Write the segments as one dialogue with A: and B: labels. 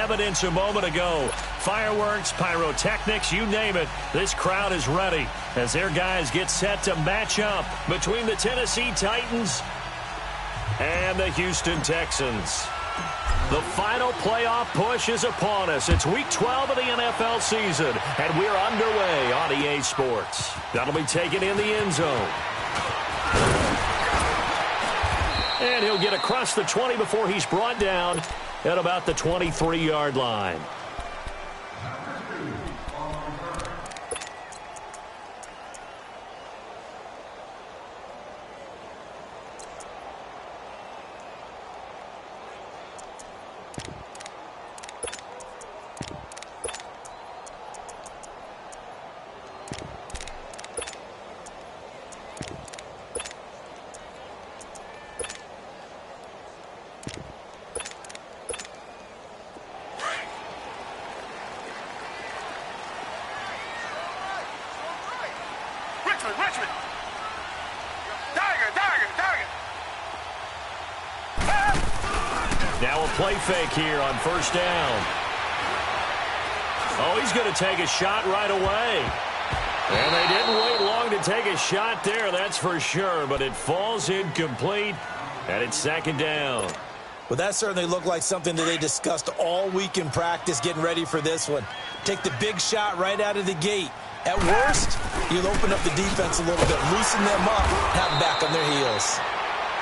A: evidence a moment ago. Fireworks, pyrotechnics, you name it. This crowd is ready as their guys get set to match up between the Tennessee Titans and the Houston Texans. The final playoff push is upon us. It's Week 12 of the NFL season, and we're underway on EA Sports. That'll be taken in the end zone. And he'll get across the 20 before he's brought down at about the 23-yard line. Now a play fake here on first down. Oh, he's going to take a shot right away. And they didn't wait long to take a shot there, that's for sure. But it falls incomplete, and it's second down.
B: Well, that certainly looked like something that they discussed all week in practice getting ready for this one. Take the big shot right out of the gate. At worst, you'll open up the defense a little bit, loosen them up, have them back on their heels.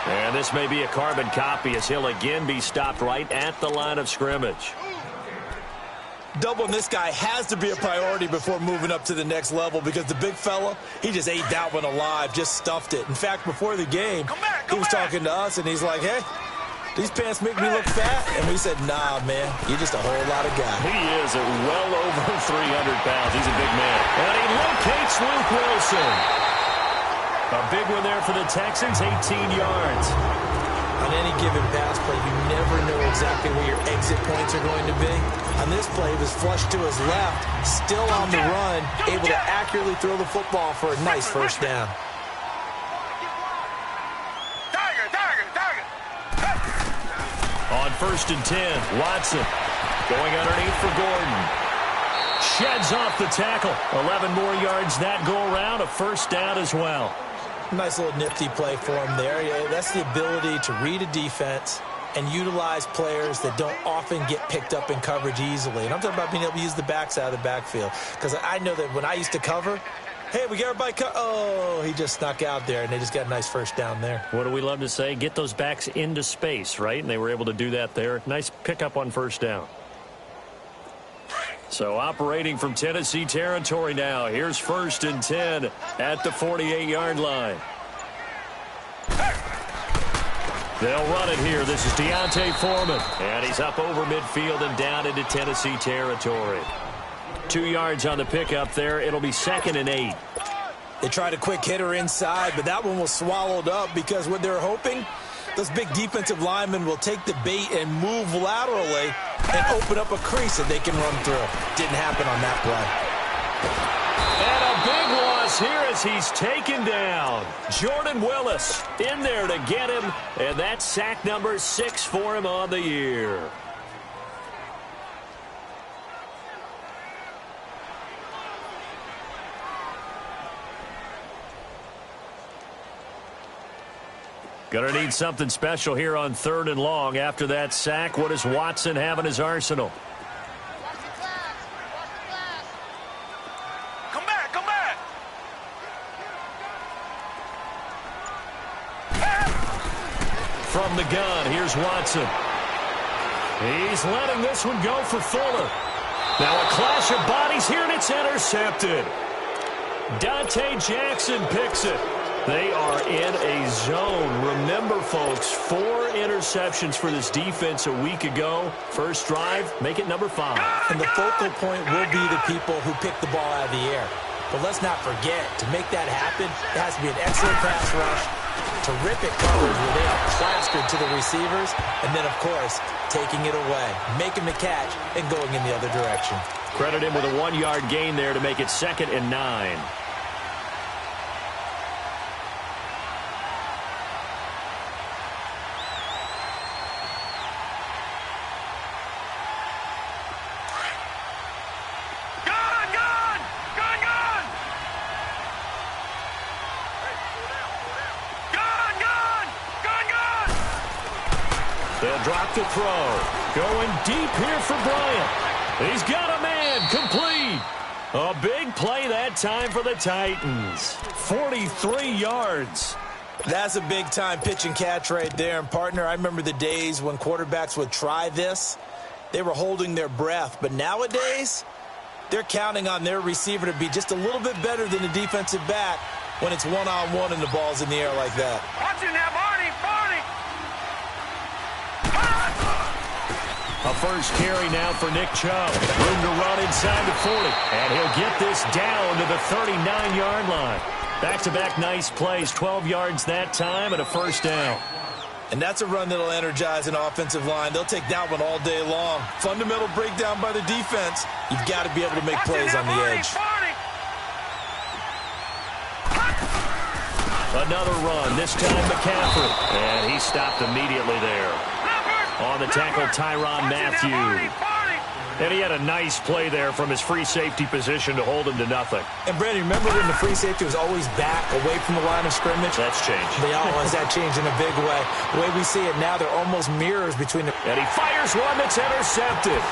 A: And this may be a carbon copy as he'll again be stopped right at the line of scrimmage.
B: Doubling this guy has to be a priority before moving up to the next level because the big fella, he just ate that one alive, just stuffed it. In fact, before the game, he was talking to us, and he's like, hey, these pants make me look fat. And we said, nah, man, you're just a whole lot of guy.
A: He is at well over 300 pounds. He's a big man. And he locates Luke Wilson. A big one there for the Texans, 18 yards.
B: On any given pass play, you never know exactly where your exit points are going to be. On this play, he was flushed to his left, still on the run, able to accurately throw the football for a nice first down.
A: On first and 10, Watson going underneath for Gordon. Sheds off the tackle. 11 more yards that go around, a first down as well.
B: Nice little nifty play for him there. Yeah, that's the ability to read a defense and utilize players that don't often get picked up in coverage easily. And I'm talking about being able to use the backside of the backfield. Because I know that when I used to cover, hey, we got everybody oh, he just snuck out there, and they just got a nice first down there.
A: What do we love to say? Get those backs into space, right? And they were able to do that there. Nice pickup on first down. So operating from Tennessee territory now. Here's first and 10 at the 48-yard line. They'll run it here. This is Deontay Foreman. And he's up over midfield and down into Tennessee territory. 2 yards on the pickup there. It'll be second and 8.
B: They tried a quick hitter inside, but that one was swallowed up because what they're hoping, those big defensive linemen will take the bait and move laterally and open up a crease that they can run through. Didn't happen on that play.
A: And a big loss here as he's taken down. Jordan Willis in there to get him, and that's sack number 6 for him on the year. Going to need something special here on 3rd and long. After that sack, what does Watson have in his arsenal?
C: Come back.
A: From the gun, here's Watson. He's letting this one go for Fuller. Now a clash of bodies here, and it's intercepted. Dante Jackson picks it. They are in a zone. Remember, folks, 4 interceptions for this defense a week ago. First drive, make it number 5.
B: And the focal point will be the people who pick the ball out of the air. But let's not forget, to make that happen, it has to be an excellent pass rush, terrific coverage where they are plastered to the receivers, and then, of course, taking it away, making the catch, and going in the other direction.
A: Credit him with a 1-yard gain there to make it second and 9. They'll drop the throw. Going deep here for Bryant. He's got a man. Complete. A big play that time for the Titans. 43 yards.
B: That's a big-time pitch and catch right there. And, partner, I remember the days when quarterbacks would try this. They were holding their breath. But nowadays, they're counting on their receiver to be just a little bit better than the defensive back when it's one-on-one and the ball's in the air like that.
C: Watch it now, Barney.
A: A first carry now for Nick Chubb. Room to run inside the 40. And he'll get this down to the 39-yard line. Back-to-back nice plays. 12 yards that time and a first down.
B: And that's a run that'll energize an offensive line. They'll take that one all day long. Fundamental breakdown by the defense. You've got to be able to make plays on the edge.
A: Another run, this time McCaffrey. And he stopped immediately there. On the tackle, Tyrann Mathieu. And he had a nice play there from his free safety position to hold him to nothing.
B: And, Brandon, remember when the free safety was always back away from the line of scrimmage?
A: That's changed.
B: That changed in a big way. The way we see it now, they're almost mirrors between the...
A: And he fires one that's intercepted.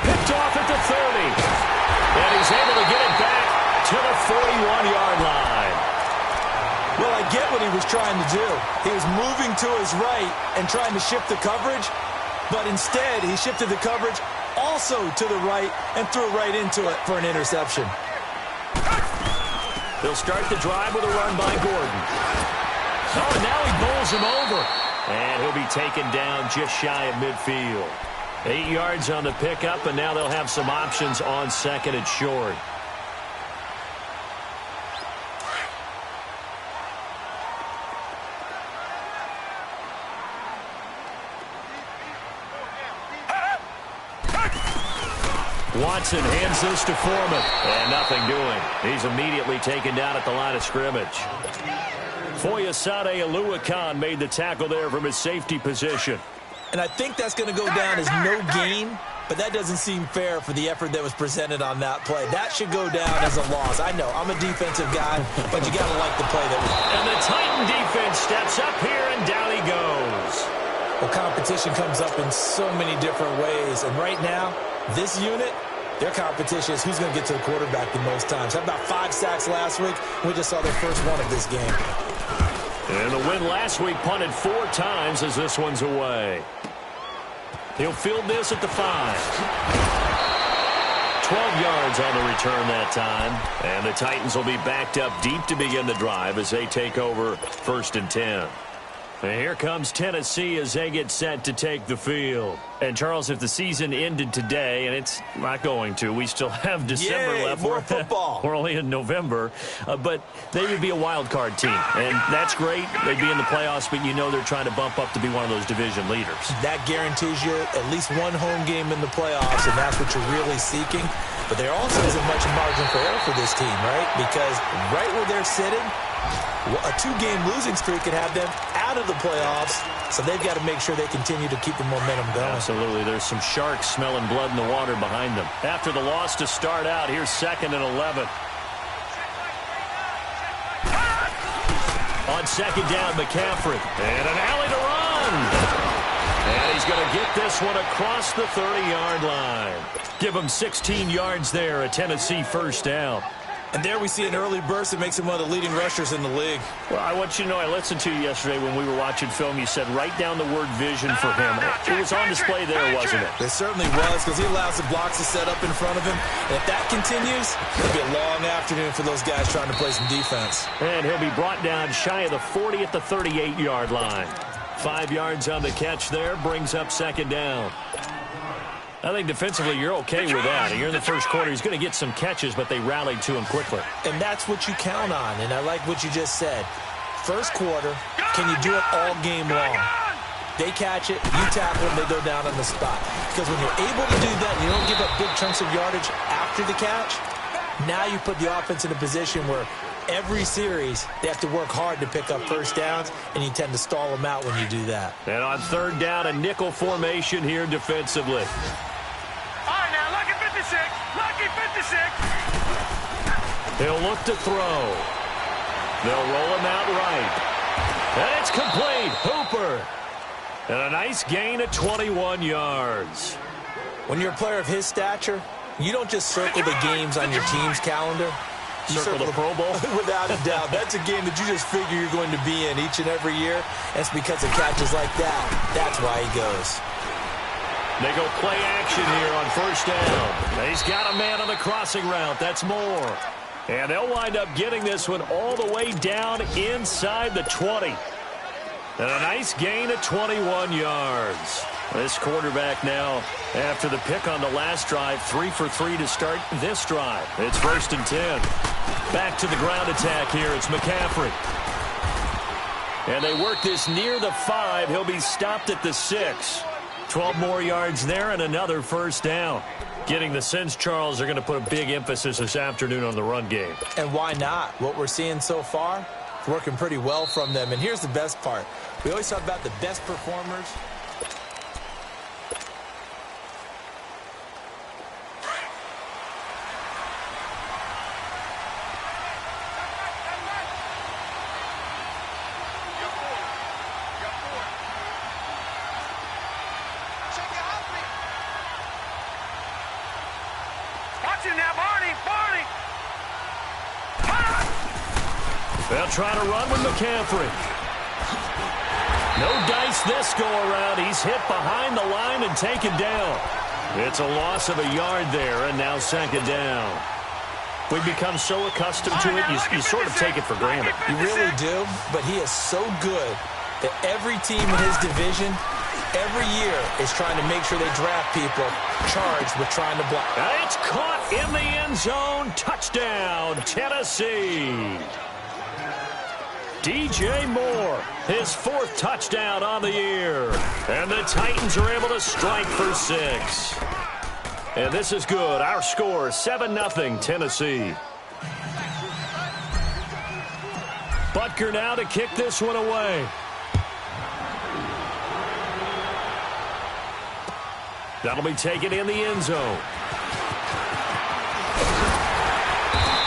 A: Picked off at the 30. And he's able to get it back to the 41-yard line.
B: Well, I get what he was trying to do. He was moving to his right and trying to shift the coverage, but instead he shifted the coverage also to the right and threw right into it for an interception.
A: They'll start the drive with a run by Gordon. Oh, and now he bowls him over. And he'll be taken down just shy of midfield. 8 yards on the pickup, and now they'll have some options on second and short. Watson hands this to Foreman. And nothing doing. He's immediately taken down at the line of scrimmage. Foyesade Oluwakan made the tackle there from his safety position.
B: And I think that's going to go down as no gain, but that doesn't seem fair for the effort that was presented on that play. That should go down as a loss. I know, I'm a defensive guy, but you got to like the play that was.
A: And the Titan defense steps up here, and down he goes.
B: Well, competition comes up in so many different ways, and right now, this unit, their competition is who's going to get to the quarterback the most times. How about 5 sacks last week? We just saw their first one of this game.
A: And the win last week punted 4 times as this one's away. He'll field this at the 5. 12 yards on the return that time. And the Titans will be backed up deep to begin the drive as they take over 1st and 10. And here comes Tennessee as they get set to take the field. And, Charles, if the season ended today, and it's not going to, we still have December left.
B: More football.
A: We're only in November. But they would be a wild card team. And that's great. They'd be in the playoffs, but you know they're trying to bump up to be one of those division leaders.
B: That guarantees you at least one home game in the playoffs, and that's what you're really seeking. But there also isn't much margin for error for this team, right? Because right where they're sitting, a 2-game losing streak could have them out of the playoffs, so they've got to make sure they continue to keep the momentum going.
A: Absolutely. There's some sharks smelling blood in the water behind them. After the loss to start out, here's 2nd and 11. On 2nd down, McCaffrey. And an alley to run. And he's going to get this one across the 30-yard line. Give him 16 yards there, a Tennessee first down.
B: And there we see an early burst that makes him one of the leading rushers in the league.
A: Well, I want you to know, I listened to you yesterday when we were watching film. You said write down the word vision for him. It was on display there, wasn't it?
B: It certainly was, because he allows the blocks to set up in front of him. And if that continues, it'll be a long afternoon for those guys trying to play some defense.
A: And he'll be brought down shy of the 40 at the 38-yard line. 5 yards on the catch there, brings up 2nd down. I think defensively you're okay with that. You're in the first quarter. He's going to get some catches, but they rallied to him quickly.
B: And that's what you count on, and I like what you just said. First quarter, can you do it all game long? They catch it, you tackle them, they go down on the spot. Because when you're able to do that and you don't give up big chunks of yardage after the catch, now you put the offense in a position where every series they have to work hard to pick up first downs, and you tend to stall them out when you do that.
A: And on 3rd down, a nickel formation here defensively.
C: Lucky 56.
A: He'll look to throw. They'll roll him out right. And it's complete. Hooper. And a nice gain of 21 yards.
B: When you're a player of his stature, you don't just circle the games on your team's calendar. You
A: circle the Pro Bowl?
B: Without a doubt. That's a game that you just figure you're going to be in each and every year. And it's because of catches like that. That's why he goes.
A: They go play action here on first down. He's got a man on the crossing route. That's Moore. And they'll wind up getting this one all the way down inside the 20. And a nice gain of 21 yards. This quarterback now, after the pick on the last drive, 3 for 3 to start this drive. It's 1st and 10. Back to the ground attack here. It's McCaffrey. And they work this near the 5. He'll be stopped at the 6. 12 more yards there and another first down. Getting the sense, Charles, are going to put a big emphasis this afternoon on the run game.
B: And why not? What we're seeing so far, it's working pretty well from them. And here's the best part. We always talk about the best performers.
A: They'll try to run with McCaffrey. No dice this go-around. He's hit behind the line and taken down. It's a loss of a yard there, and now 2nd down. We've become so accustomed to it, you sort of take it for granted.
B: You really do, but he is so good that every team in his division every year is trying to make sure they draft people charged with trying to block.
A: It's caught in the end zone. Touchdown, Tennessee. DJ Moore, his 4th touchdown on the year. And the Titans are able to strike for 6. And this is good. Our score, 7-0 Tennessee. Butker now to kick this one away. That'll be taken in the end zone.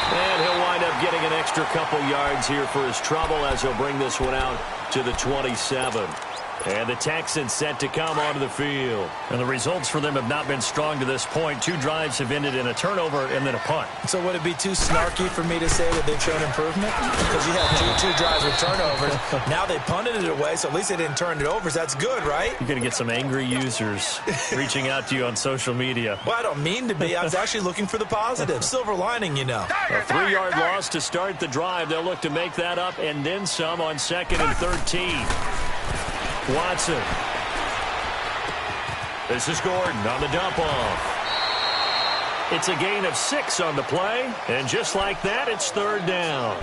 A: And he'll wind up getting an extra couple yards here for his trouble as he'll bring this one out to the 27. And the Texans set to come onto the field. And the results for them have not been strong to this point. 2 drives have ended in a turnover and then a punt.
B: So would it be too snarky for me to say that they've shown improvement? Because you had two drives with turnovers. Now they punted it away, so at least they didn't turn it over. So that's good, right?
A: You're going to get some angry users reaching out to you on social media.
B: Well, I don't mean to be. I was actually looking for the positive. Silver lining, you know.
A: A 3-yard loss to start the drive. They'll look to make that up and then some on 2nd and 13. Watson. This is Gordon on the dump off. It's a gain of 6 on the play, and just like that, it's 3rd down.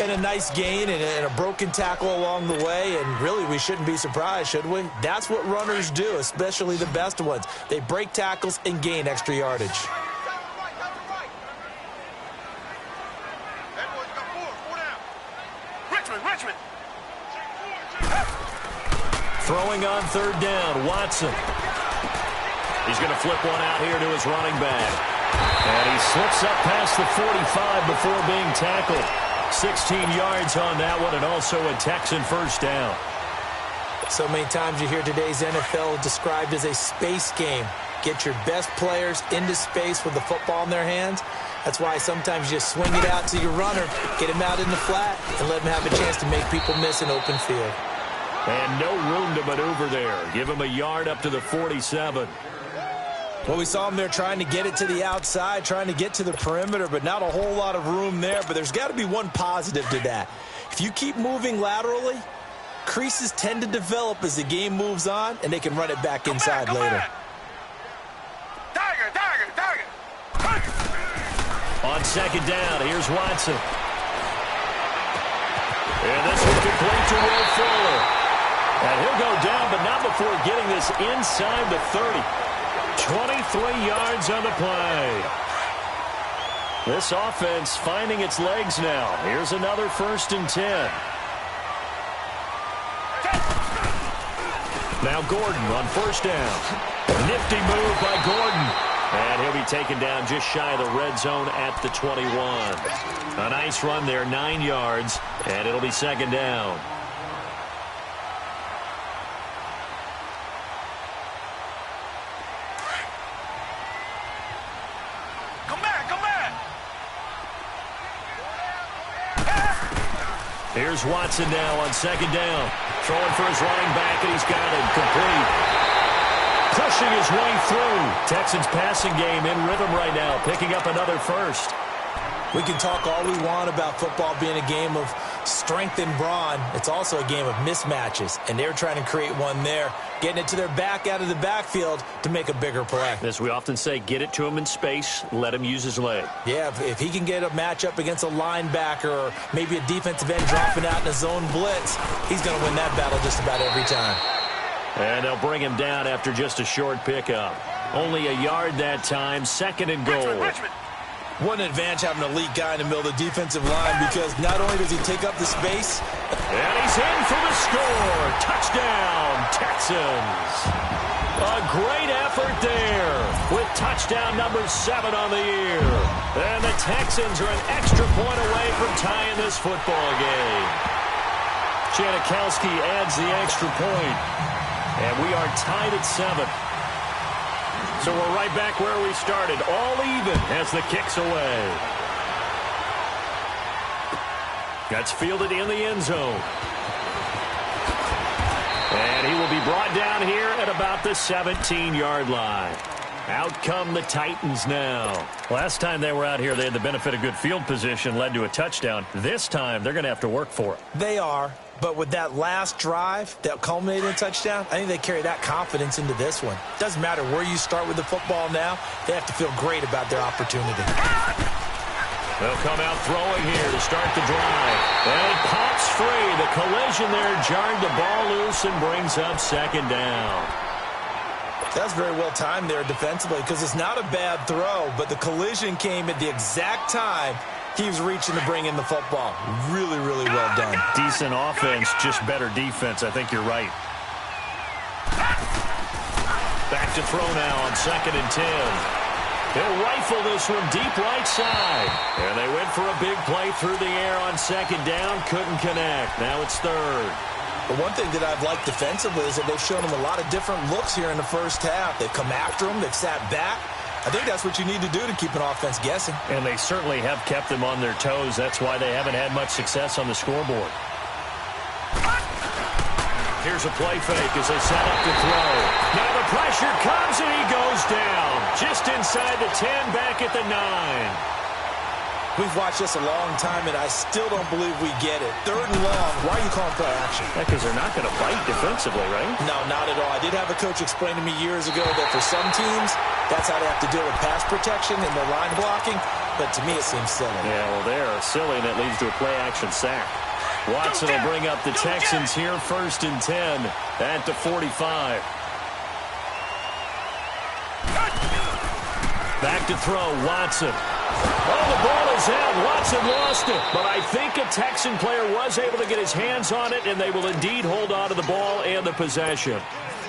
B: And a nice gain and a broken tackle along the way, and really we shouldn't be surprised, should we? That's what runners do, especially the best ones. They break tackles and gain extra yardage.
C: Richmond.
A: Throwing on 3rd down, Watson. He's going to flip one out here to his running back. And he slips up past the 45 before being tackled. 16 yards on that one, and also a Texan first down.
B: So many times you hear today's NFL described as a space game. Get your best players into space with the football in their hands. That's why sometimes you just swing it out to your runner, get him out in the flat, and let him have a chance to make people miss an open field.
A: And no room to maneuver there. Give him a yard up to the 47.
B: Well, we saw him there trying to get it to the outside, trying to get to the perimeter, but not a whole lot of room there. But there's got to be one positive to that. If you keep moving laterally, creases tend to develop as the game moves on, and they can run it back inside later.
C: Tiger.
A: On 2nd down, here's Watson. And this is complete to Will Fuller. And he'll go down, but not before getting this inside the 30. 23 yards on the play. This offense finding its legs now. Here's another 1st and 10. Now Gordon on 1st down. Nifty move by Gordon. And he'll be taken down just shy of the red zone at the 21. A nice run there, 9 yards, and it'll be 2nd down. Here's Watson now on second down. Throwing for his running back, and he's got it complete. Pushing his way through. Texans passing game in rhythm right now, picking up another first.
B: We can talk all we want about football being a game of strength and brawn. It's also a game of mismatches, and they're trying to create one there, getting it to their back out of the backfield to make a bigger play.
A: As we often say, get it to him in space, let him use his leg.
B: Yeah, if he can get a matchup against a linebacker or maybe a defensive end dropping out in a zone blitz, he's going to win that battle just about every time.
A: And they'll bring him down after just a short pickup. Only a yard that time, second and goal.
B: What an advantage having an elite guy in the middle of the defensive line, because not only does he take up the space.
A: And he's in for the score. Touchdown, Texans. A great effort there with touchdown number 7 on the year. And the Texans are an extra point away from tying this football game. Janikowski adds the extra point. And we are tied at 7. So we're right back where we started, all even as the kick's away. That's fielded in the end zone. And he will be brought down here at about the 17-yard line. Out come the Titans now. Last time they were out here, they had the benefit of good field position, led to a touchdown. This time, they're going to have to work for it.
B: They are. But with that last drive that culminated in a touchdown, I think they carry that confidence into this one. Doesn't matter where you start with the football now. They have to feel great about their opportunity.
A: They'll come out throwing here to start the drive. And it pops free. The collision there jarred the ball loose and brings up second down.
B: That's very well timed there defensively, because it's not a bad throw, but the collision came at the exact time he was reaching to bring in the football. Really, really well done.
A: Decent offense, just better defense. I think you're right. Back to throw now on second and 10. He'll rifle this one deep right side. And they went for a big play through the air on second down. Couldn't connect. Now it's third.
B: But one thing that I've liked defensively is that they've shown him a lot of different looks here in the first half. They've come after him. They've sat back. I think that's what you need to do to keep an offense guessing.
A: And they certainly have kept them on their toes. That's why they haven't had much success on the scoreboard. Here's a play fake as they set up to throw. Now the pressure comes and he goes down. Just inside the 10, back at the 9.
B: We've watched this a long time, and I still don't believe we get it. Third and long, why are you calling play action?
A: Because they're not going to bite defensively, right?
B: No, not at all. I did have a coach explain to me years ago that for some teams, that's how they have to deal with pass protection and their line blocking, but to me it seems silly.
A: Yeah, well, they're silly, and it leads to a play-action sack. Watson will bring up the Texans here, first and 10 at the 45. Back to throw, Watson. Oh, the ball is out. Watson lost it. But I think a Texan player was able to get his hands on it, and they will indeed hold on to the ball and the possession.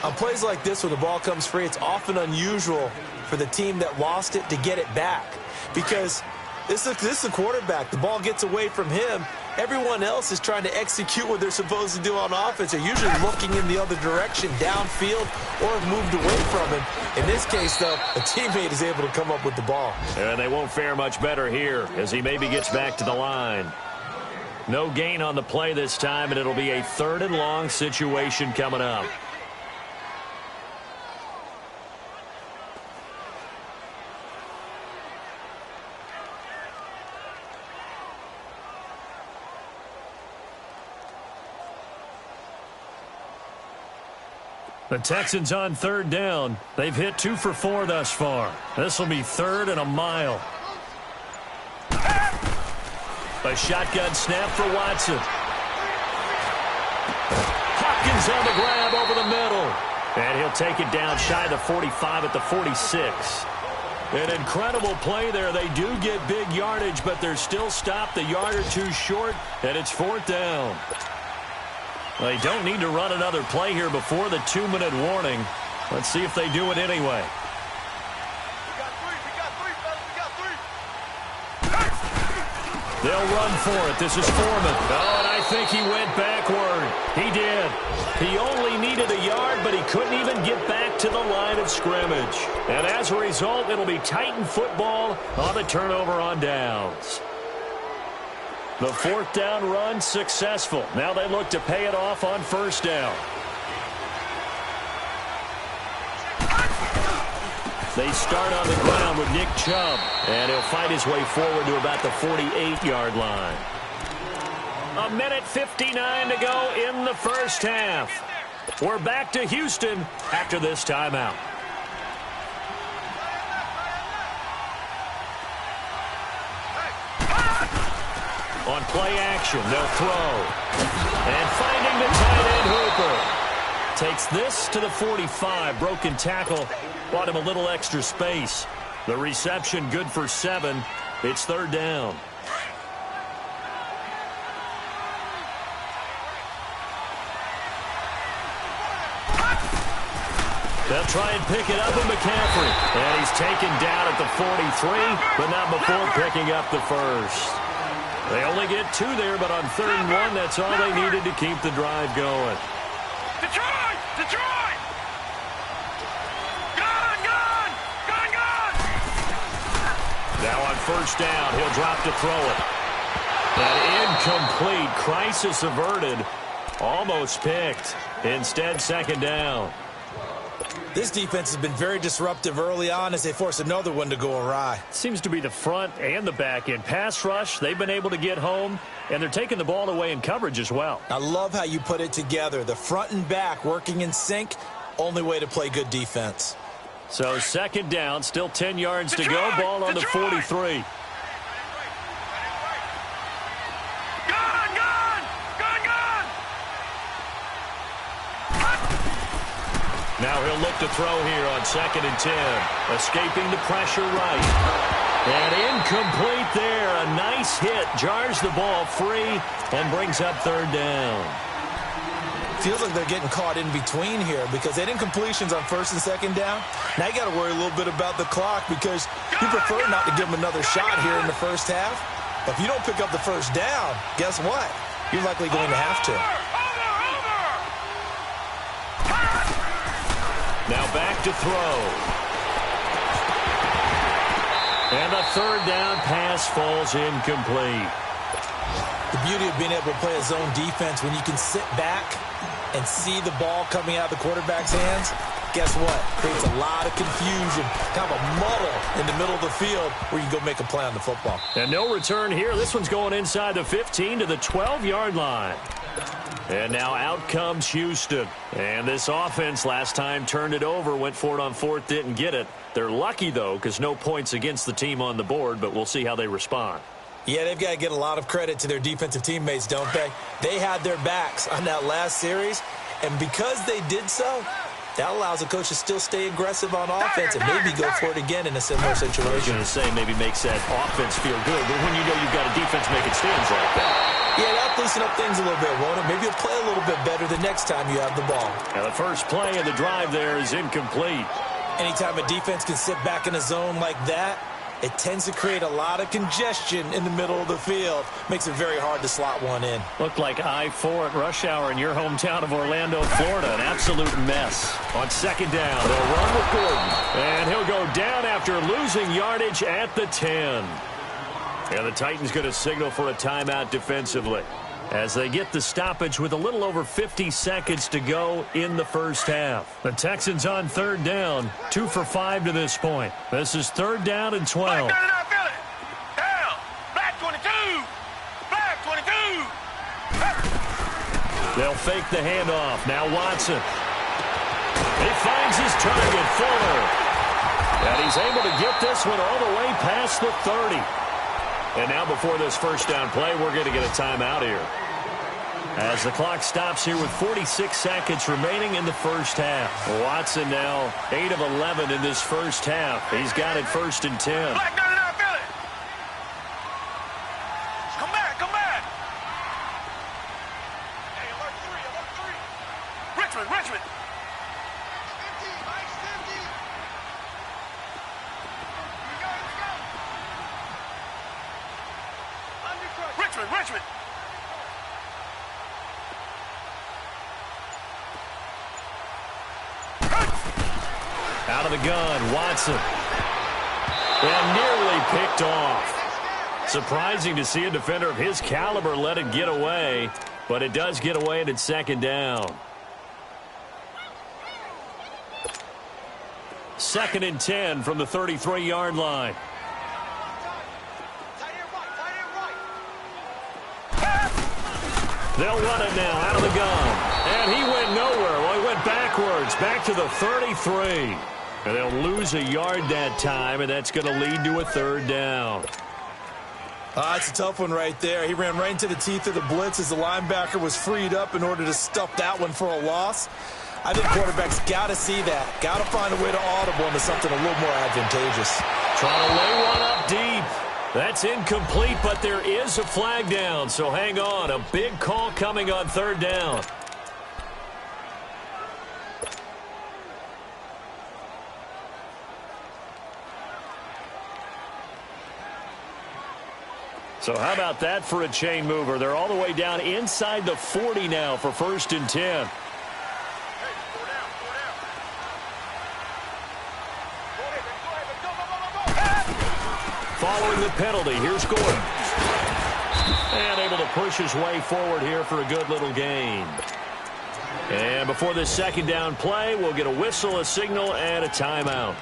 B: On plays like this, when the ball comes free, it's often unusual for the team that lost it to get it back. Because this is the quarterback. The ball gets away from him. Everyone else is trying to execute what they're supposed to do on offense. They're usually looking in the other direction, downfield, or have moved away from him. In this case, though, a teammate is able to come up with the ball.
A: And they won't fare much better here as he maybe gets back to the line. No gain on the play this time, and it'll be a third and long situation coming up. The Texans on third down. They've hit 2 for 4 thus far. This will be third and a mile. A shotgun snap for Watson. Hopkins on the grab over the middle. And he'll take it down shy of the 45 at the 46. An incredible play there. They do get big yardage, but they're still stopped a yard or two short, and it's fourth down. They don't need to run another play here before the 2-minute warning. Let's see if they do it anyway. They'll run for it. This is Foreman. Oh, and I think he went backward. He did. He only needed a yard, but he couldn't even get back to the line of scrimmage. And as a result, it'll be Titan football on the turnover on downs. The fourth down run successful. Now they look to pay it off on first down. They start on the ground with Nick Chubb, and he'll fight his way forward to about the 48-yard line. 1:59 to go in the first half. We're back to Houston after this timeout. On play action, they'll throw. And finding the tight end Hooper. Takes this to the 45. Broken tackle. Bought him a little extra space. The reception good for 7. It's third down. They'll try and pick it up with McCaffrey. And he's taken down at the 43, but not before picking up the first. They only get 2 there, but on 3rd and 1, that's all they needed to keep the drive going.
C: Detroit! Detroit! Gone! Gone! Gone! Gone!
A: Now on first down, he'll drop to throw it. That incomplete. Crisis averted. Almost picked. Instead, second down.
B: This defense has been very disruptive early on as they force another one to go awry.
A: Seems to be the front and the back end. Pass rush, they've been able to get home, and they're taking the ball away in coverage as well.
B: I love how you put it together. The front and back working in sync, only way to play good defense.
A: So second down, still 10 yards to go. Ball on the 43. Now he'll look to throw here on 2nd and 10. Escaping the pressure right. And incomplete there. A nice hit. Jars the ball free and brings up third down.
B: Feels like they're getting caught in between here because they didn't completions on 1st and 2nd down. Now you got to worry a little bit about the clock because you prefer not to give them another shot here in the first half. But if you don't pick up the first down, guess what? You're likely going to have to.
A: Now back to throw. And the third down pass falls incomplete.
B: The beauty of being able to play a zone defense when you can sit back and see the ball coming out of the quarterback's hands, guess what? Creates a lot of confusion, kind of a muddle in the middle of the field where you go make a play on the football.
A: And no return here. This one's going inside the 15 to the 12-yard line. And now out comes Houston. And this offense last time turned it over, went for it on 4th, didn't get it. They're lucky, though, because no points against the team on the board, but we'll see how they respond.
B: Yeah, they've got to get a lot of credit to their defensive teammates, don't they? They had their backs on that last series, and because they did so, that allows the coach to still stay aggressive on offense and maybe go for it again in a similar situation.
A: I was going to say maybe makes that offense feel good, but when you know you've got a defense making stands like that.
B: Yeah, that'll loosen up things a little bit, won't it? Maybe you'll play a little bit better the next time you have the ball.
A: Now the first play of the drive there is incomplete.
B: Anytime a defense can sit back in a zone like that, it tends to create a lot of congestion in the middle of the field. Makes it very hard to slot one in.
A: Looked like I-4 at rush hour in your hometown of Orlando, Florida. An absolute mess. On second down, they'll run with Gordon. And he'll go down after losing yardage at the 10. And the Titans going to signal for a timeout defensively as they get the stoppage with a little over 50 seconds to go in the first half. The Texans on third down, 2 for 5 to this point. This is third down and 12.
C: Black 22! Black 22!
A: They'll fake the handoff. Now Watson. He finds his target, Fuller. And he's able to get this one all the way past the 30. And now before this first down play, we're going to get a timeout here. As the clock stops here with 46 seconds remaining in the first half. Watson now 8 of 11 in this first half. He's got it 1st and 10.
C: Black 99, Philly! Come back, come back! Hey, alert 3, alert 3! Richmond, Richmond! Richmond!
A: Out of the gun, Watson. And nearly picked off. Surprising to see a defender of his caliber let it get away, but it does get away and it's second down. 2nd and 10 from the 33-yard line. They'll run it now out of the gun. And he went nowhere. Well, he went backwards, back to the 33. And they'll lose a yard that time, and that's going to lead to a 3rd down.
B: It's a tough one right there. He ran right into the teeth of the blitz as the linebacker was freed up in order to stuff that one for a loss. I think quarterbacks got to see that. Got to find a way to audible into something a little more advantageous.
A: Trying to lay one up deep. That's incomplete, but there is a flag down, so hang on. A big call coming on 3rd down. So how about that for a chain mover? They're all the way down inside the 40 now for 1st and 10. Following the penalty, here's Gordon. And able to push his way forward here for a good little gain. And before this 2nd down play, we'll get a whistle, a signal, and a timeout,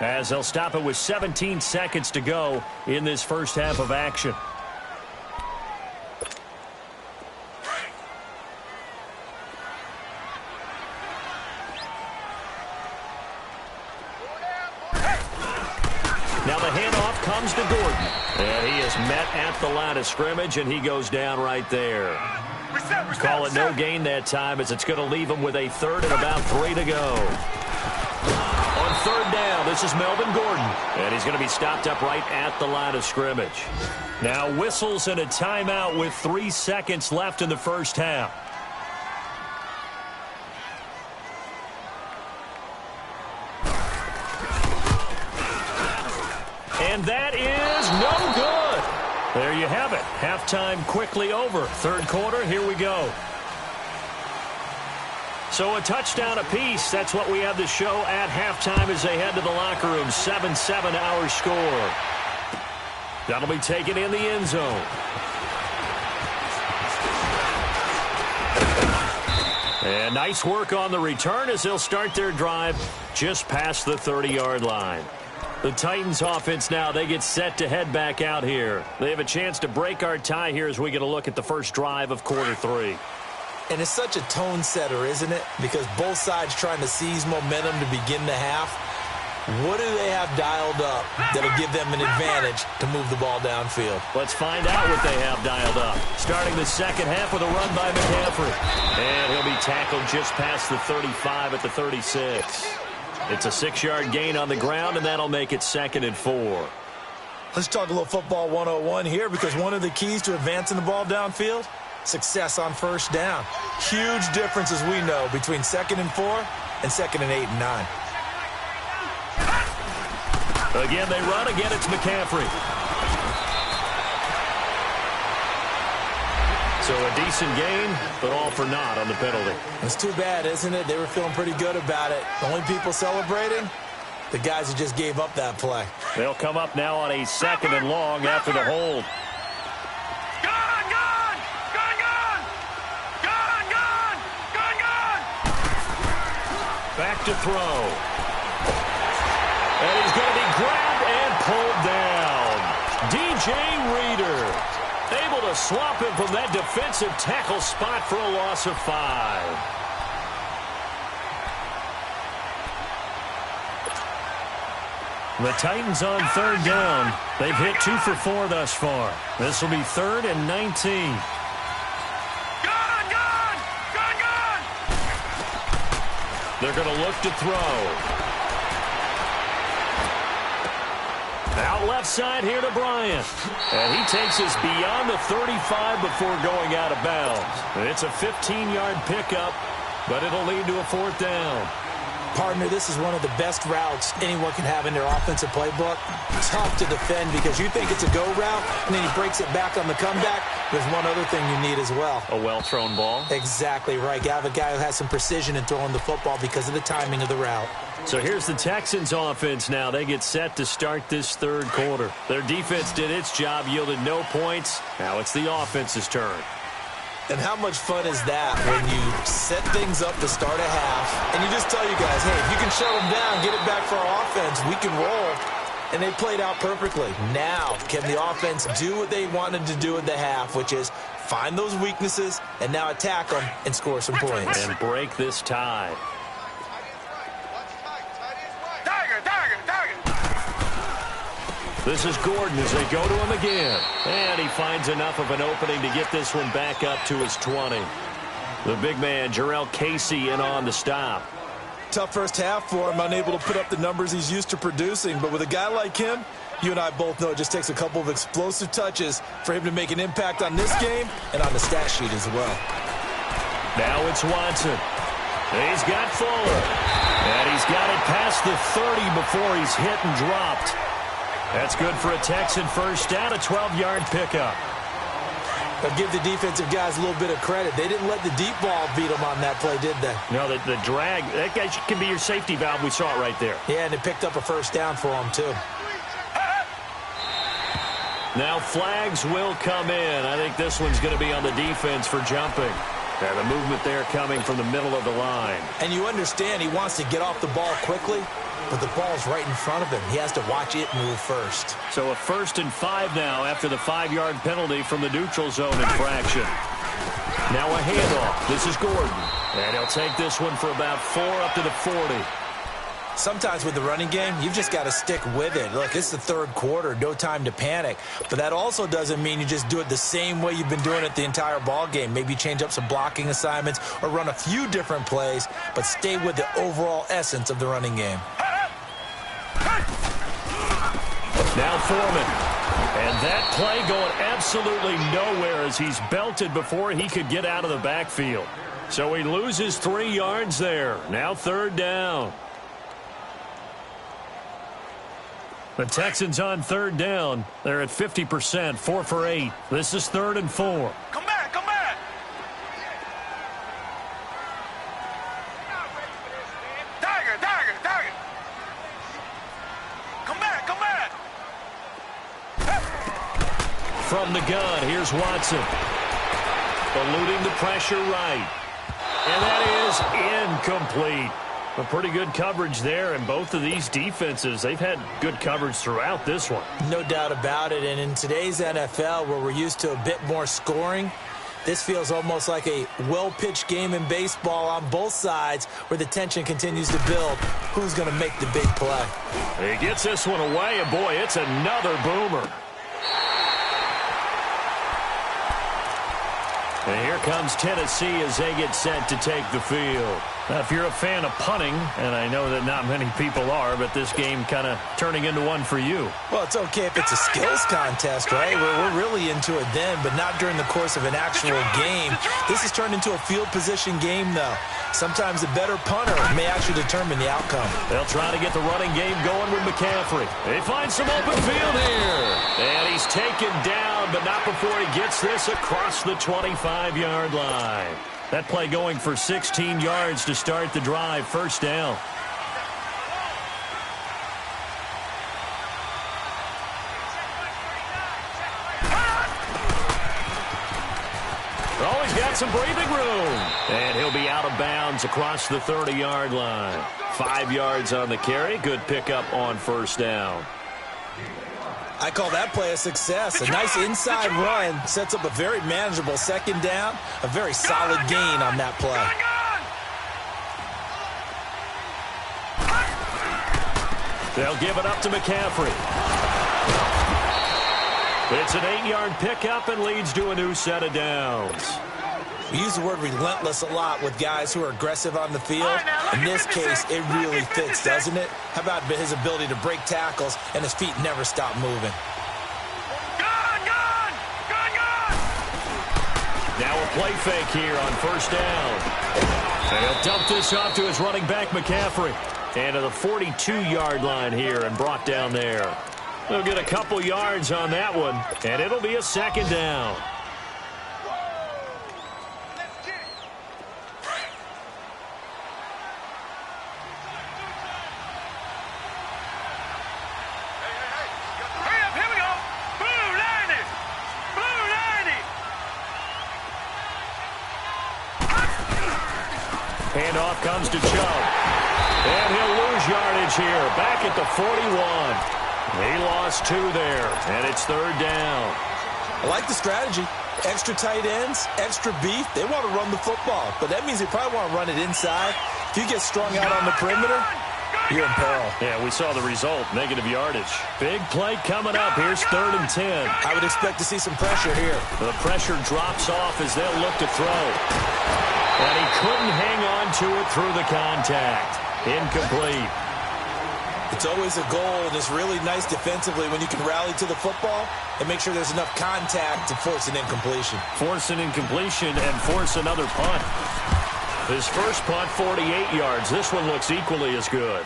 A: as they'll stop it with 17 seconds to go in this first half of action. Now the handoff comes to Gordon. And he is met at the line of scrimmage, and he goes down right there. Call it no gain that time, as it's going to leave him with a 3rd and about 3 to go. On 3rd down, this is Melvin Gordon. And he's going to be stopped up right at the line of scrimmage. Now whistles and a timeout with 3 seconds left in the first half. And that is no good. There you have it. Halftime quickly over. 3rd quarter, here we go. So a touchdown apiece. That's what we have to show at halftime as they head to the locker room. 7-7 our score. That'll be taken in the end zone. And nice work on the return as they'll start their drive just past the 30-yard line. The Titans offense now, they get set to head back out here. They have a chance to break our tie here as we get a look at the first drive of quarter 3.
B: And it's such a tone setter, isn't it? Because both sides trying to seize momentum to begin the half. What do they have dialed up that'll give them an advantage to move the ball downfield?
A: Let's find out what they have dialed up. Starting the second half with a run by McCaffrey. And he'll be tackled just past the 35 at the 36. It's a 6-yard gain on the ground, and that'll make it 2nd and 4.
B: Let's talk a little football 101 here, because one of the keys to advancing the ball downfield, success on 1st down. Huge difference, as we know, between 2nd and 4 and 2nd and 8 and 9.
A: Again, they run. Again, it's McCaffrey. So a decent gain, but all for naught on the penalty.
B: It's too bad, isn't it? They were feeling pretty good about it. The only people celebrating, the guys who just gave up that play.
A: They'll come up now on a 2nd and long after the hold. Back to throw. And he's going to be grabbed and pulled down. DJ Reader able to swap him from that defensive tackle spot for a loss of 5. The Titans on 3rd down. They've hit 2 for 4 thus far. This will be 3rd and 19. They're going to look to throw. Out left side here to Bryant. And he takes us beyond the 35 before going out of bounds. It's a 15-yard pickup, but it'll lead to a 4th down.
B: Partner, this is one of the best routes anyone can have in their offensive playbook. Tough to defend because you think it's a go route, and then he breaks it back on the comeback. There's one other thing you need as well.
A: A well-thrown ball.
B: Exactly right. You have a guy who has some precision in throwing the football because of the timing of the route.
A: So here's the Texans offense now. They get set to start this third quarter. Their defense did its job, yielded no points. Now it's the offense's turn.
B: And how much fun is that when you set things up to start a half, and you just tell you guys, hey, if you can shut them down, get it back for our offense, we can roll. And they played out perfectly. Now, can the offense do what they wanted to do at the half, which is find those weaknesses and now attack them and score some points.
A: And break this tie. This is Gordon as they go to him again. And he finds enough of an opening to get this one back up to his 20. The big man, Jarrell Casey, in on the stop.
B: Tough first half for him, unable to put up the numbers he's used to producing. But with a guy like him, you and I both know it just takes a couple of explosive touches for him to make an impact on this game and on the stat sheet as well.
A: Now it's Watson. He's got Fuller. And he's got it past the 30 before he's hit and dropped. That's good for a Texan first down, a 12-yard pickup.
B: But give the defensive guys a little bit of credit. They didn't let the deep ball beat them on that play, did they?
A: No, the drag, that guy can be your safety valve. We saw it right there.
B: Yeah, and they picked up a first down for him, too.
A: Now flags will come in. I think this one's going to be on the defense for jumping. And the movement there coming from the middle of the line. And
B: you understand he wants to get off the ball quickly, but the ball's right in front of him. He has to watch it move first.
A: So a 1st and 5 now after the 5-yard penalty from the neutral zone infraction. Now a handoff. This is Gordon. And he'll take this one for about 4 up to the 40.
B: Sometimes with the running game, you've just got to stick with it. Look, it's the third quarter, no time to panic. But that also doesn't mean you just do it the same way you've been doing it the entire ball game. Maybe change up some blocking assignments or run a few different plays, but stay with the overall essence of the running game.
A: Now Foreman. And that play going absolutely nowhere as he's belted before he could get out of the backfield. So he loses 3 yards there. Now 3rd down. The Texans on 3rd down. They're at 50%, 4 for 8. This is 3rd and 4.
C: Come back, come back. Tiger. Come back, come back.
A: From the gun, here's Watson. Eluding the pressure right. And that is incomplete. A pretty good coverage there, and both of these defenses, they've had good coverage throughout this one.
B: No doubt about it, and in today's NFL, where we're used to a bit more scoring, this feels almost like a well-pitched game in baseball on both sides where the tension continues to build. Who's going to make the big play?
A: He gets this one away, and boy, it's another boomer. And here comes Tennessee as they get set to take the field. Now, if you're a fan of punting, and I know that not many people are, but this game kind of turning into one for you.
B: Well, it's okay if it's a skills contest, right? We're really into it then, but not during the course of an actual game. This has turned into a field position game, though. Sometimes the better punter may actually determine the outcome.
A: They'll try to get the running game going with McCaffrey. They find some open field here. And he's taken down, but not before he gets this across the 25-yard line. That play going for 16 yards to start the drive. 1st down. Oh, he's got some breathing room. And he'll be out of bounds across the 30-yard line. 5 yards on the carry. Good pickup on 1st down.
B: I call that play a success. A nice inside run sets up a very manageable 2nd down. A very solid gain on that play.
A: They'll give it up to McCaffrey. It's an 8-yard pickup and leads to a new set of downs.
B: We use the word relentless a lot with guys who are aggressive on the field. In this case, it really fits, doesn't it? How about his ability to break tackles and his feet never stop moving?
C: Gun!
A: Now a play fake here on 1st down. And he'll dump this off to his running back, McCaffrey. And to the 42-yard line here and brought down there. They'll get a couple yards on that one, and it'll be a 2nd down. handoff comes to Chubb. And he'll lose yardage here, back at the 41. He lost 2 there, and it's 3rd down.
B: I like the strategy. Extra tight ends, extra beef. They want to run the football, but that means they probably want to run it inside. If you get strung out on the perimeter, you're in peril.
A: Yeah, we saw the result, negative yardage. Big play coming up. Here's 3rd and 10.
B: I would expect to see some pressure here.
A: The pressure drops off as they'll look to throw. And he couldn't hang on to it through the contact. Incomplete.
B: It's always a goal, and it's really nice defensively when you can rally to the football and make sure there's enough contact to force an incompletion.
A: Force an incompletion and force another punt. His first punt, 48 yards. This one looks equally as good.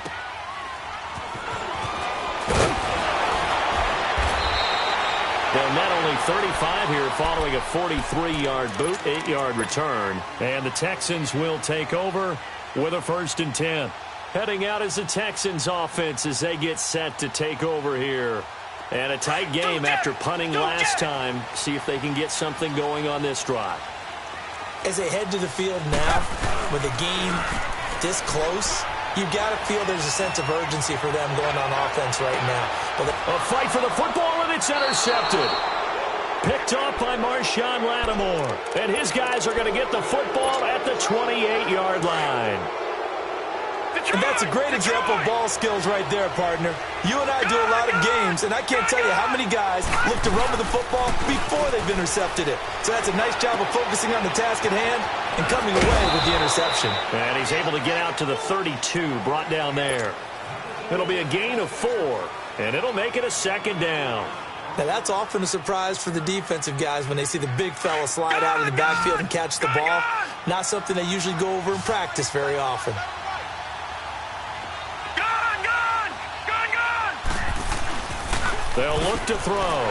A: They'll net only 35 here following a 43-yard boot, 8-yard return. And the Texans will take over with a 1st and 10. Heading out as the Texans offense as they get set to take over here. And a tight game after punting last time. See if they can get something going on this drive.
B: As they head to the field now, with the game this close, you've got to feel there's a sense of urgency for them going on offense right now. But
A: a fight for the football, and it's intercepted. Picked off by Marshawn Lattimore. And his guys are going to get the football at the 28-yard line.
B: And that's a great example of ball skills right there, partner. You and I do a lot of games, and I can't tell you how many guys look to run with the football before they've intercepted it. So that's a nice job of focusing on the task at hand and coming away with the interception.
A: And he's able to get out to the 32, brought down there. It'll be a gain of 4, and it'll make it a 2nd down.
B: Now, that's often a surprise for the defensive guys when they see the big fella slide out of the backfield and catch the ball. Not something they usually go over in practice very often.
A: They'll look to throw.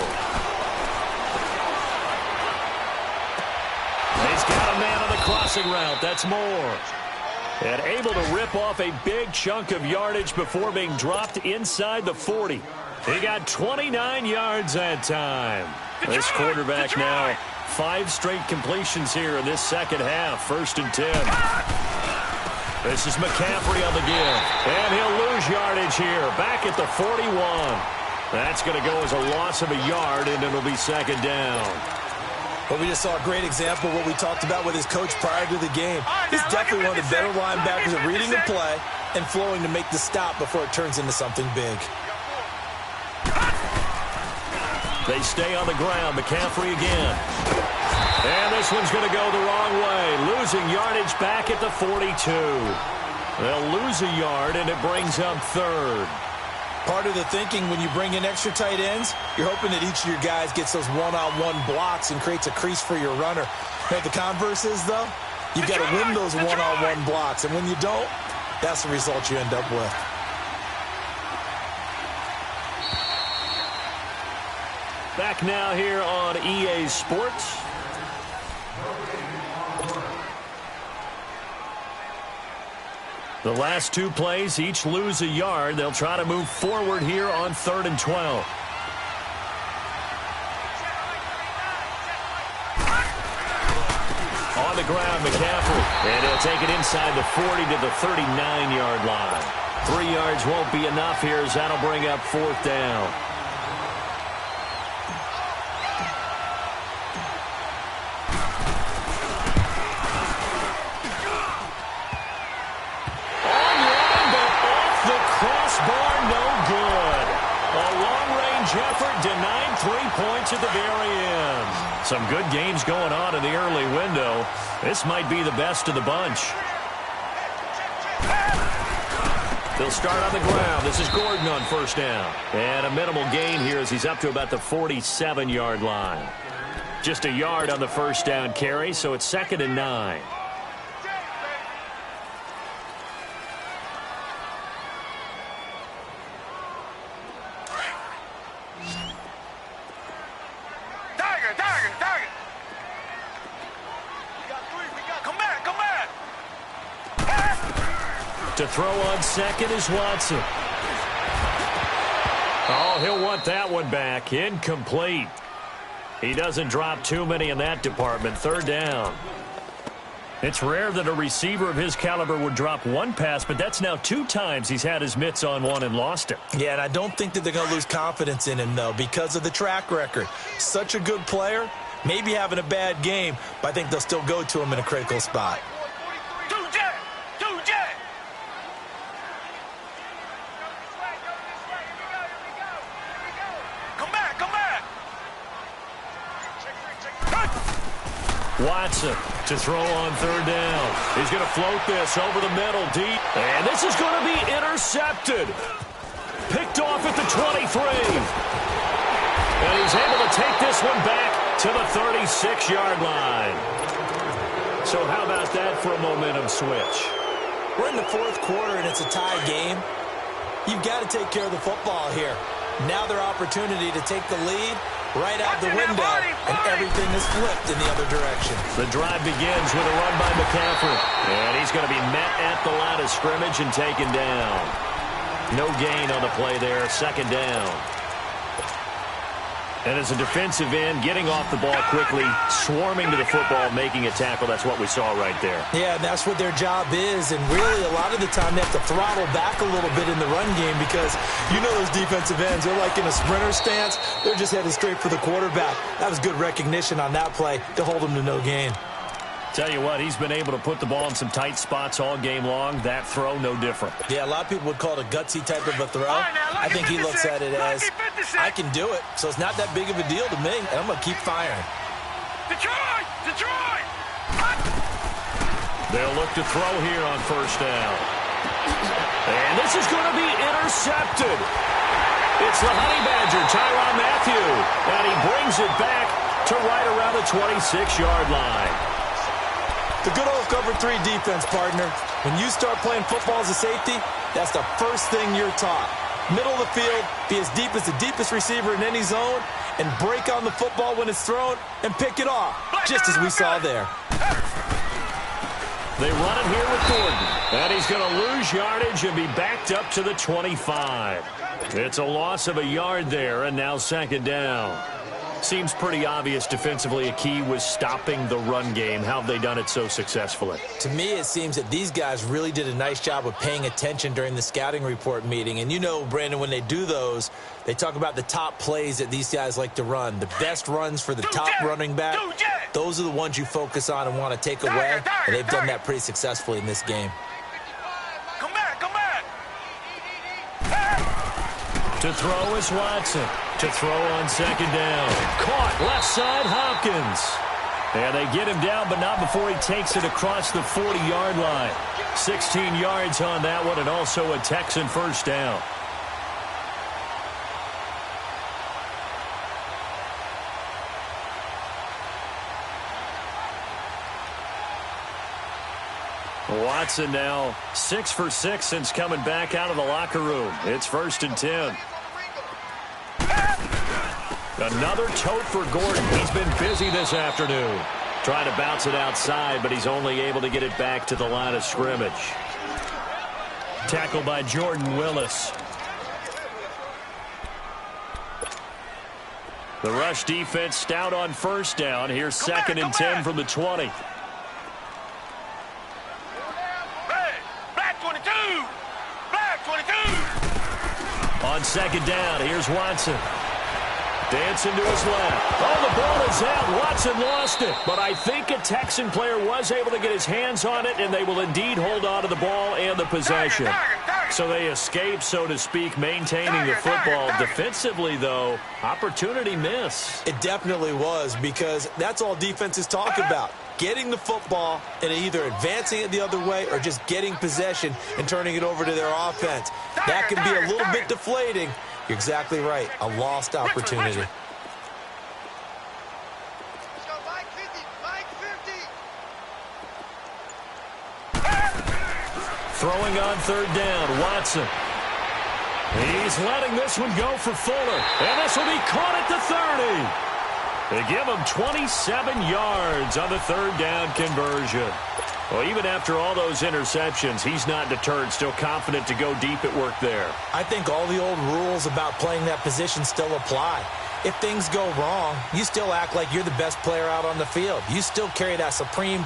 A: He's got a man on the crossing route. That's Moore. And able to rip off a big chunk of yardage before being dropped inside the 40. He got 29 yards that time. This quarterback now 5 straight completions here in this second half. 1st and 10. This is McCaffrey on the give. And he'll lose yardage here. Back at the 41. That's going to go as a loss of a yard, and it'll be 2nd down.
B: Well, we just saw a great example of what we talked about with his coach prior to the game. He's definitely one of the better linebackers at reading the play and flowing to make the stop before it turns into something big.
A: They stay on the ground. McCaffrey again. And this one's going to go the wrong way. Losing yardage back at the 42. They'll lose a yard, and it brings up 3rd.
B: Part of the thinking when you bring in extra tight ends, you're hoping that each of your guys gets those one-on-one blocks and creates a crease for your runner. Now, the converse is, though, you've got to win those one-on-one blocks. And when you don't, that's the result you end up with.
A: Back now here on EA Sports. The last 2 plays, each lose a yard. They'll try to move forward here on 3rd and 12. On the ground, McCaffrey. And he'll take it inside the 40 to the 39-yard line. 3 yards won't be enough here as that'll bring up 4th down. Effort denied 3 points at the very end. Some good games going on in the early window. This might be the best of the bunch. They'll start on the ground. This is Gordon on 1st down. And a minimal gain here as he's up to about the 47-yard line. Just a yard on the 1st down carry, so it's 2nd and 9. To throw on 2nd is Watson. Oh, he'll want that one back. Incomplete. He doesn't drop too many in that department. 3rd down. It's rare that a receiver of his caliber would drop one pass, but that's now 2 times he's had his mitts on one and lost it.
B: Yeah, and I don't think that they're going to lose confidence in him, though, because of the track record. Such a good player, maybe having a bad game, but I think they'll still go to him in a critical spot.
A: Watson to throw on 3rd down. He's going to float this over the middle deep. And this is going to be intercepted. Picked off at the 23. And he's able to take this one back to the 36-yard line. So how about that for a momentum switch?
B: We're in the 4th quarter and it's a tie game. You've got to take care of the football here. Now their opportunity to take the lead right out the window, and everything is flipped in the other direction.
A: The drive begins with a run by McCaffrey, and he's going to be met at the line of scrimmage and taken down. No gain on the play there, 2nd down. And as a defensive end, getting off the ball quickly, swarming to the football, making a tackle, that's what we saw right there.
B: Yeah, and that's what their job is, and really a lot of the time they have to throttle back a little bit in the run game because you know those defensive ends, they're like in a sprinter stance, they're just headed straight for the quarterback. That was good recognition on that play to hold them to no gain.
A: Tell you what, he's been able to put the ball in some tight spots all game long. That throw, no different.
B: Yeah, a lot of people would call it a gutsy type of a throw. I think he looks at it as, I can do it, so it's not that big of a deal to me, and I'm going to keep firing.
C: Detroit! Detroit!
A: They'll look to throw here on 1st down. And this is going to be intercepted. It's the Honey Badger, Tyrann Mathieu, and he brings it back to right around the 26-yard line.
B: The good old cover 3 defense, partner. When you start playing football as a safety, that's the first thing you're taught. Middle of the field, be as deep as the deepest receiver in any zone, and break on the football when it's thrown and pick it off, just as we saw there.
A: They run it here with Gordon, and he's going to lose yardage and be backed up to the 25. It's a loss of a yard there, and now 2nd down. Seems pretty obvious defensively a key was stopping the run game. How have they done it so successfully?
B: To me, it seems that these guys really did a nice job of paying attention during the scouting report meeting. And you know, Brandon, when they do those, they talk about the top plays that these guys like to run. The best runs for the top running back. Those are the ones you focus on and want to take away. And they've done that pretty successfully in this game.
C: Come back, come back!
A: To throw is Watson. To throw on 2nd down. Caught left side Hopkins. And they get him down, but not before he takes it across the 40-yard line. 16 yards on that one, and also a Texan 1st down. Watson now 6 for 6 since coming back out of the locker room. It's 1st and 10. Another tote for Gordon. He's been busy this afternoon. Trying to bounce it outside, but he's only able to get it back to the line of scrimmage. Tackled by Jordan Willis. The rush defense stout on 1st down. Here's 2nd and 10 from the 20. On 2nd down, here's Watson. Dancing to his left. Oh, the ball is out. Watson lost it. But I think a Texan player was able to get his hands on it, and they will indeed hold on to the ball and the possession. So they escape, so to speak, maintaining the football. Defensively, though, opportunity miss.
B: It definitely was, because that's all defenses talk about. Getting the football and either advancing it the other way or just getting possession and turning it over to their offense. That can be a little bit deflating. You're exactly right. A lost opportunity.
A: Throwing on 3rd down, Watson. He's letting this one go for Fuller. And this will be caught at the 30. They give him 27 yards on the 3rd down conversion. Well, even after all those interceptions, he's not deterred, still confident to go deep at work there.
B: I think all the old rules about playing that position still apply. If things go wrong, you still act like you're the best player out on the field. You still carry that supreme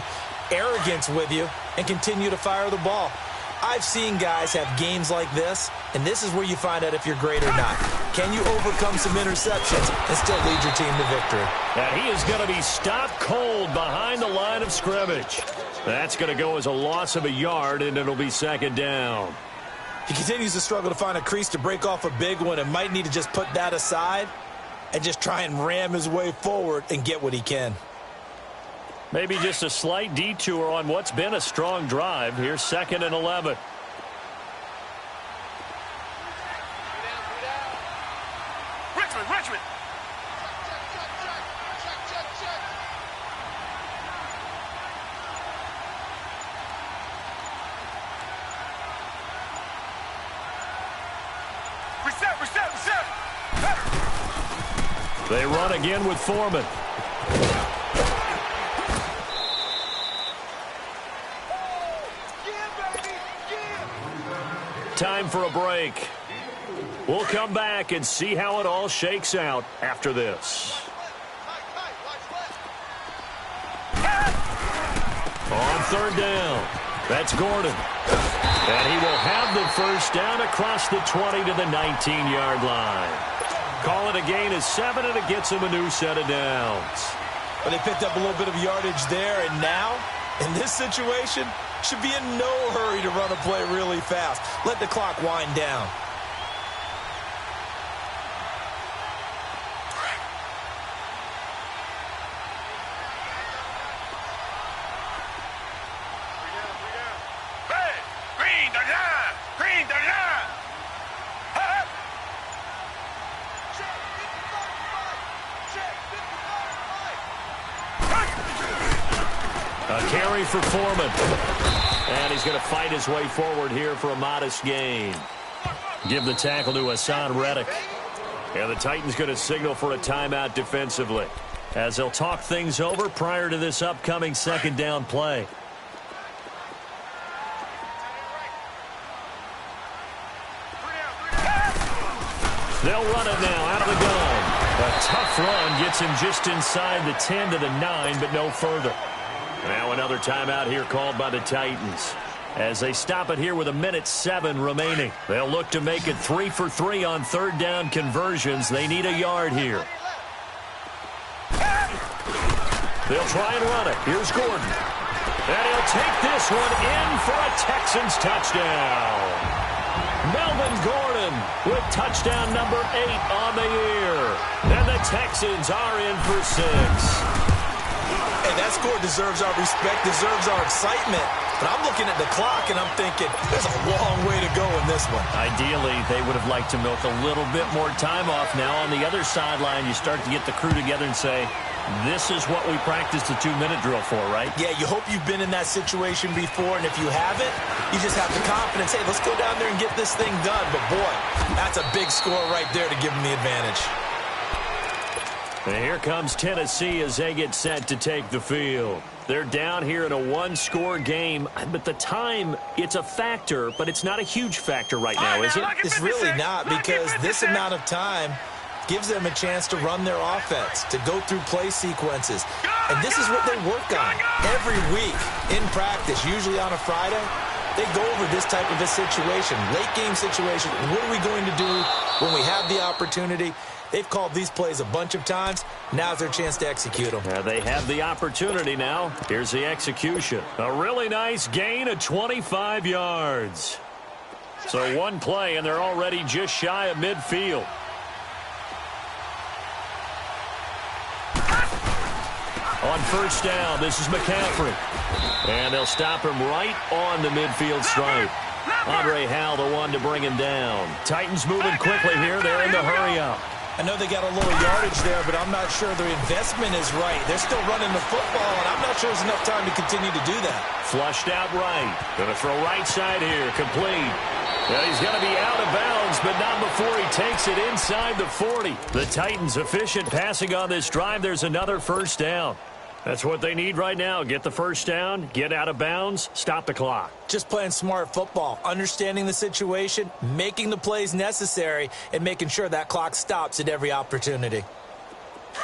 B: arrogance with you and continue to fire the ball. I've seen guys have games like this, and this is where you find out if you're great or not. Can you overcome some interceptions and still lead your team to victory?
A: And he is going to be stopped cold behind the line of scrimmage. That's going to go as a loss of a yard, and it'll be second down.
B: He continues to struggle to find a crease to break off a big one and might need to just put that aside and just try and ram his way forward and get what he can.
A: Maybe just a slight detour on what's been a strong drive. Here's 2nd and 11.
C: Richmond. Reset.
A: They run again with Foreman. Time for a break. We'll come back and see how it all shakes out after this. On 3rd down, that's Gordon. And he will have the first down across the 20 to the 19-yard line. Call it a gain of 7, and it gets him a new set of downs.
B: Well, they picked up a little bit of yardage there, and now, in this situation, should be in no hurry to run a play really fast. Let the clock wind down.
C: Green the line.
A: A carry for Foreman. And he's going to fight his way forward here for a modest gain. Give the tackle to Hassan Reddick. And the Titans going to signal for a timeout defensively, as they'll talk things over prior to this upcoming 2nd down play. They'll run it now out of the gun. A tough run gets him just inside the 10 to the 9, but no further. Now another timeout here called by the Titans, as they stop it here with 1:07 remaining. They'll look to make it 3 for 3 on 3rd down conversions. They need a yard here. They'll try and run it. Here's Gordon. And he'll take this one in for a Texans touchdown. Melvin Gordon with touchdown number 8 on the year. And the Texans are in for 6.
B: Hey, that score deserves our respect, deserves our excitement. But I'm looking at the clock, and I'm thinking, there's a long way to go in this one.
A: Ideally, they would have liked to milk a little bit more time off. Now, on the other sideline, you start to get the crew together and say, this is what we practiced the 2-minute drill for, right?
B: Yeah, you hope you've been in that situation before, and if you haven't, you just have the confidence, hey, let's go down there and get this thing done. But, boy, that's a big score right there to give them the advantage.
A: And here comes Tennessee as they get set to take the field. They're down here in a 1-score game, but the time, it's a factor, but it's not a huge factor right now, is it?
B: It's really not, because this amount of time gives them a chance to run their offense, to go through play sequences. And this is what they work on every week in practice, usually on a Friday. They go over this type of a situation, late game situation. What are we going to do when we have the opportunity? They've called these plays a bunch of times. Now's their chance to execute them.
A: Yeah, they have the opportunity now. Here's the execution. A really nice gain of 25 yards. So one play, and they're already just shy of midfield. On 1st down, this is McCaffrey. And they'll stop him right on the midfield stripe. Andre Howell, the one to bring him down. Titans moving quickly here. They're in the hurry-up.
B: I know they got a little yardage there, but I'm not sure their investment is right. They're still running the football, and I'm not sure there's enough time to continue to do that.
A: Flushed out right. Going to throw right side here. Complete. Well, he's going to be out of bounds, but not before he takes it inside the 40. The Titans efficient passing on this drive. There's another 1st down. That's what they need right now. Get the 1st down, get out of bounds, stop the clock.
B: Just playing smart football, understanding the situation, making the plays necessary, and making sure that clock stops at every opportunity.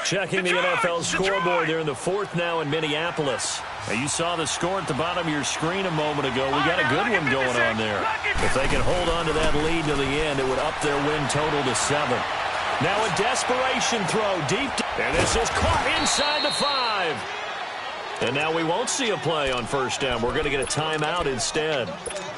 A: Checking the NFL scoreboard there in the fourth now in Minneapolis. Now you saw the score at the bottom of your screen a moment ago. We got a good one going on there. If they can hold on to that lead to the end, it would up their win total to 7. Now a desperation throw deep. And this is caught inside the 5. And now we won't see a play on first down. We're going to get a timeout instead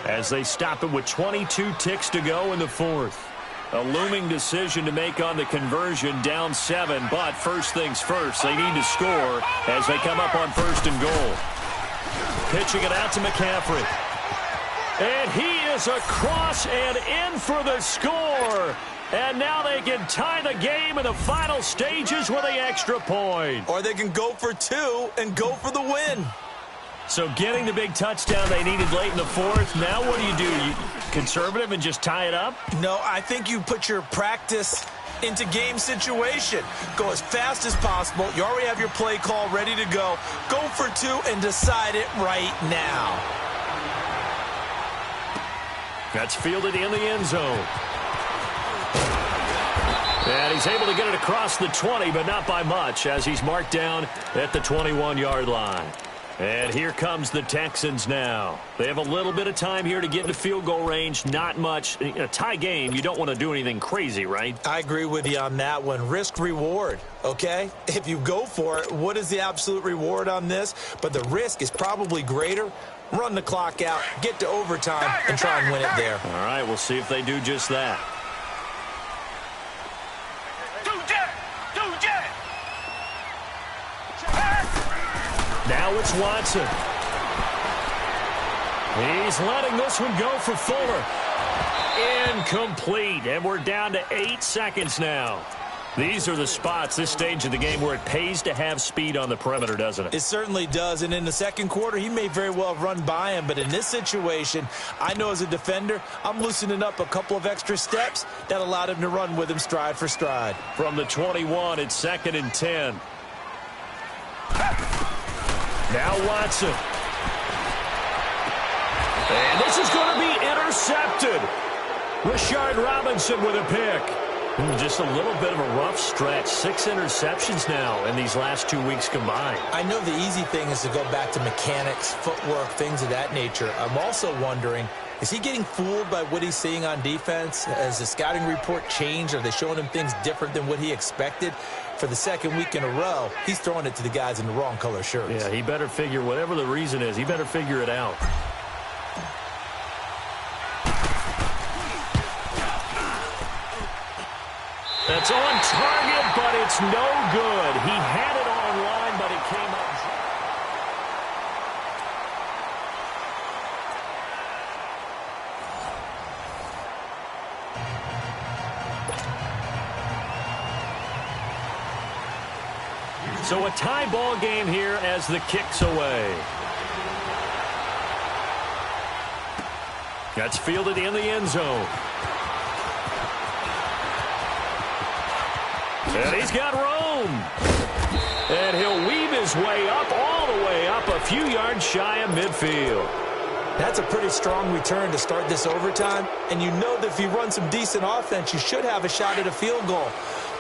A: as they stop it with 22 ticks to go in the fourth. A looming decision to make on the conversion, down 7, but first things first, they need to score as they come up on first and goal. Pitching it out to McCaffrey. And he is across and in for the score. And now they can tie the game in the final stages with the extra point.
B: Or they can go for 2 and go for the win.
A: So getting the big touchdown they needed late in the fourth. Now what do? You conservative and just tie it up?
B: No, I think you put your practice into game situation. Go as fast as possible. You already have your play call ready to go. Go for 2 and decide it right now.
A: That's fielded in the end zone. And he's able to get it across the 20, but not by much as he's marked down at the 21-yard line. And here comes the Texans now. They have a little bit of time here to get into field goal range. Not much. In a tie game, you don't want to do anything crazy, right?
B: I agree with you on that one. Risk-reward, okay? If you go for it, what is the absolute reward on this? But the risk is probably greater. Run the clock out, get to overtime, and try and win it there.
A: All right, we'll see if they do just that. Now it's Watson. He's letting this one go for Fuller. Incomplete, and we're down to 8 seconds now. These are the spots, this stage of the game, where it pays to have speed on the perimeter, doesn't it?
B: It certainly does, and in the second quarter, he may very well run by him, but in this situation, I know as a defender, I'm loosening up a couple of extra steps that allowed him to run with him stride for stride.
A: From the 21, it's 2nd and 10. Now Watson. And this is going to be intercepted. Rashard Robinson with a pick. Just a little bit of a rough stretch. 6 interceptions now in these last 2 weeks combined.
B: I know the easy thing is to go back to mechanics, footwork, things of that nature. I'm also wondering, is he getting fooled by what he's seeing on defense? Has the scouting report changed? Are they showing him things different than what he expected? For the second week in a row, he's throwing it to the guys in the wrong color shirts.
A: Yeah, he better figure, whatever the reason is, he better figure it out. That's on target, but it's no good. He had it on line, but it came up. So a tie ball game here as the kick's away. That's fielded in the end zone. And he's got room. And he'll weave his way up, all the way up, a few yards shy of midfield.
B: That's a pretty strong return to start this overtime. And you know that if you run some decent offense, you should have a shot at a field goal.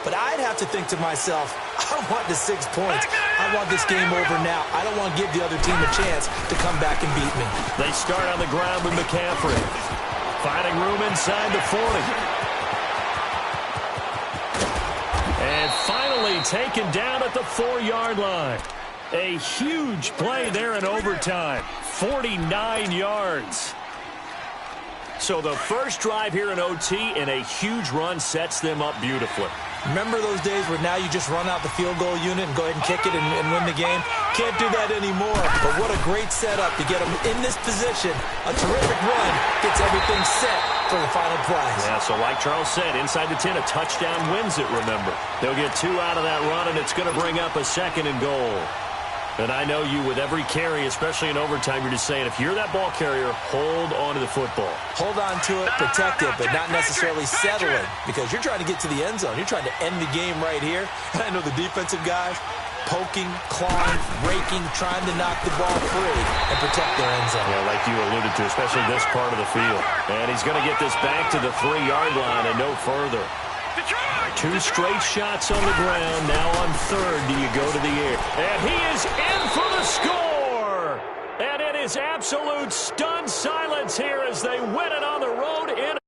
B: But I'd have to think to myself, I want the 6 points. I want this game over now. I don't want to give the other team a chance to come back and beat me.
A: They start on the ground with McCaffrey. Finding room inside the 40. And finally taken down at the 4-yard line. A huge play there in overtime. 49 yards. So the first drive here in OT and a huge run sets them up beautifully.
B: Remember those days where now you just run out the field goal unit and go ahead and kick it and win the game? Can't do that anymore. But what a great setup to get them in this position. A terrific run gets everything set for the final prize.
A: Yeah, so like Charles said, inside the 10, a touchdown wins it, remember. They'll get 2 out of that run, and it's going to bring up a 2nd and goal. And I know you, with every carry, especially in overtime, you're just saying, if you're that ball carrier, hold on to the football.
B: Hold on to it, protect it, but not necessarily settle it, because you're trying to get to the end zone. You're trying to end the game right here. And I know the defensive guys poking, clawing, raking, trying to knock the ball free and protect their end zone.
A: Yeah, like you alluded to, especially this part of the field. And he's going to get this back to the 3-yard line and no further.
C: Detroit!
A: Two straight shots on the ground. Now on third, do you go to the air? And he is in for the score! And it is absolute stunned silence here as they win it on the road in